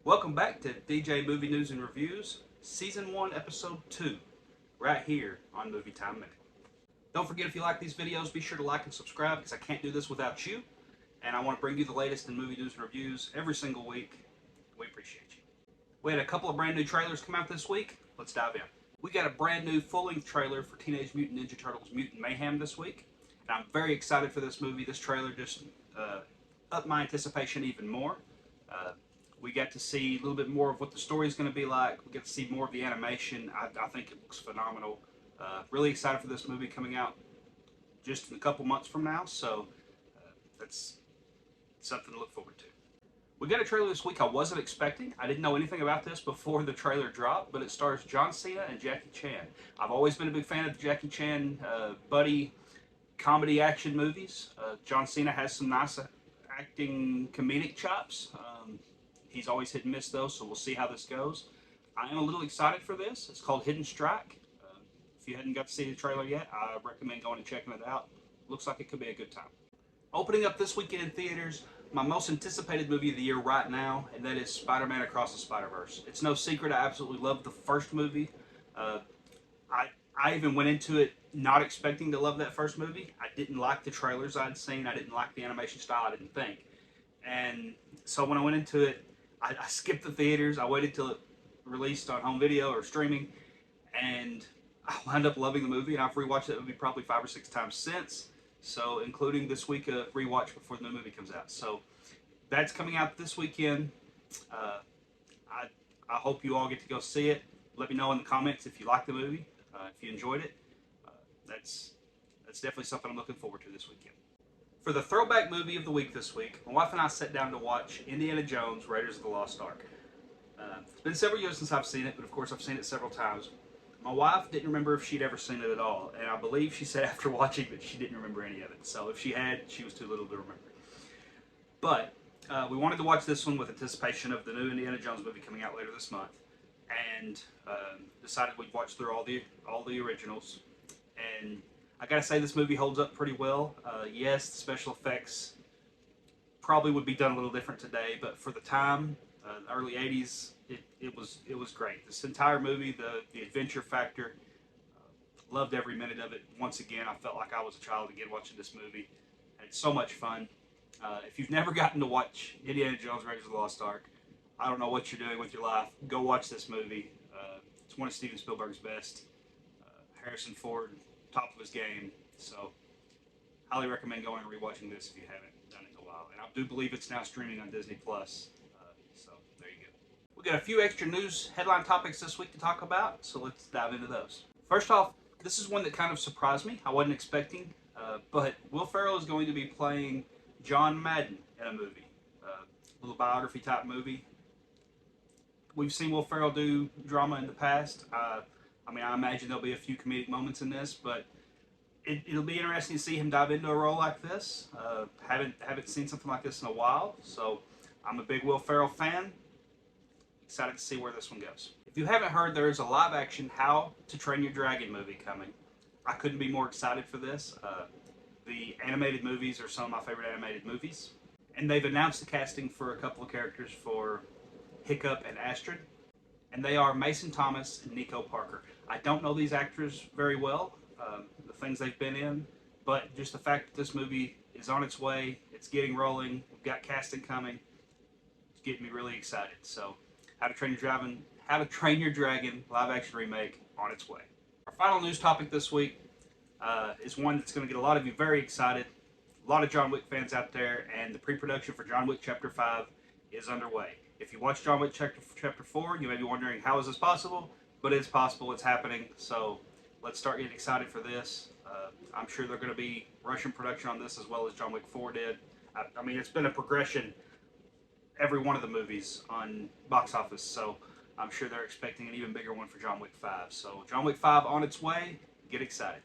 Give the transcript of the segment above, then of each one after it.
Welcome back to DJ Movie News and Reviews, Season 1, Episode 2, right here on Movie Time Minute. Don't forget, if you like these videos, be sure to like and subscribe, because I can't do this without you, and I want to bring you the latest in movie news and reviews every single week. We appreciate you. We had a couple of brand new trailers come out this week. Let's dive in. We got a brand new full-length trailer for Teenage Mutant Ninja Turtles Mutant Mayhem this week, and I'm very excited for this movie. This trailer just upped my anticipation even more. We got to see a little bit more of what the story is going to be like. We get to see more of the animation. I think it looks phenomenal. Really excited for this movie coming out just in a couple months from now, so that's something to look forward to. We got a trailer this week I wasn't expecting. I didn't know anything about this before the trailer dropped, but it stars John Cena and Jackie Chan. I've always been a big fan of the Jackie Chan buddy comedy action movies. John Cena has some nice acting comedic chops. He's always hit and miss though, so we'll see how this goes. I am a little excited for this. It's called Hidden Strike. If you hadn't got to see the trailer yet, I recommend going and checking it out. Looks like it could be a good time. Opening up this weekend in theaters, my most anticipated movie of the year right now, and that is Spider-Man Across the Spider-Verse. It's no secret I absolutely loved the first movie. I even went into it not expecting to love that first movie. I didn't like the trailers I'd seen. I didn't like the animation style, I didn't think. And so when I went into it, I skipped the theaters. I waited till it released on home video or streaming, and I wound up loving the movie, and I've rewatched that movie probably 5 or 6 times since, so including this week a rewatch before the new movie comes out. So that's coming out this weekend. I hope you all get to go see it. Let me know in the comments if you like the movie, if you enjoyed it. That's definitely something I'm looking forward to this weekend. For the throwback movie of the week this week, my wife and I sat down to watch Indiana Jones, Raiders of the Lost Ark. It's been several years since I've seen it, but of course I've seen it several times. My wife didn't remember if she'd ever seen it at all, and I believe she said after watching that she didn't remember any of it. So if she had, she was too little to remember. But we wanted to watch this one with anticipation of the new Indiana Jones movie coming out later this month, and decided we'd watch through all the originals. And I gotta say, this movie holds up pretty well. Yes, the special effects probably would be done a little different today, but for the time, the early 80s, it was great. This entire movie, the adventure factor, loved every minute of it. Once again, I felt like I was a child again watching this movie. And it's so much fun. If you've never gotten to watch Indiana Jones, Raiders of the Lost Ark, I don't know what you're doing with your life. Go watch this movie. It's one of Steven Spielberg's best. Harrison Ford, top of his game, so highly recommend going and rewatching this if you haven't done it in a while. And I do believe it's now streaming on Disney Plus, so there you go. We got a few extra news headline topics this week to talk about, so let's dive into those. First off, this is one that kind of surprised me. I wasn't expecting, but Will Ferrell is going to be playing John Madden in a movie, a little biography type movie. We've seen Will Ferrell do drama in the past. I imagine there'll be a few comedic moments in this, but it'll be interesting to see him dive into a role like this. Haven't seen something like this in a while, so I'm a big Will Ferrell fan. Excited to see where this one goes. If you haven't heard, there is a live-action How to Train Your Dragon movie coming. I couldn't be more excited for this. The animated movies are some of my favorite animated movies, and they've announced the casting for a couple of characters for Hiccup and Astrid. And they are Mason Thomas and Nico Parker. I don't know these actors very well, the things they've been in, but just the fact that this movie is on its way, it's getting rolling, we've got casting coming, it's getting me really excited. So, How to Train Your Dragon live-action remake on its way. Our final news topic this week is one that's going to get a lot of you very excited. A lot of John Wick fans out there, and the pre-production for John Wick Chapter 5 is underway. If you watch John Wick Chapter 4, you may be wondering, how is this possible? But it's possible, it's happening, so let's start getting excited for this. I'm sure they're going to be rushing production on this as well as John Wick 4 did. I mean, it's been a progression, every one of the movies on box office, so I'm sure they're expecting an even bigger one for John Wick 5. So John Wick 5 on its way, get excited.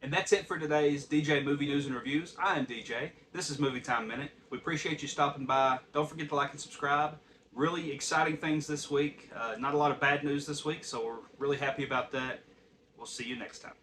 And that's it for today's DJ Movie News and Reviews. I am DJ. This is Movie Time Minute. We appreciate you stopping by. Don't forget to like and subscribe. Really exciting things this week. Not a lot of bad news this week, so we're really happy about that. We'll see you next time.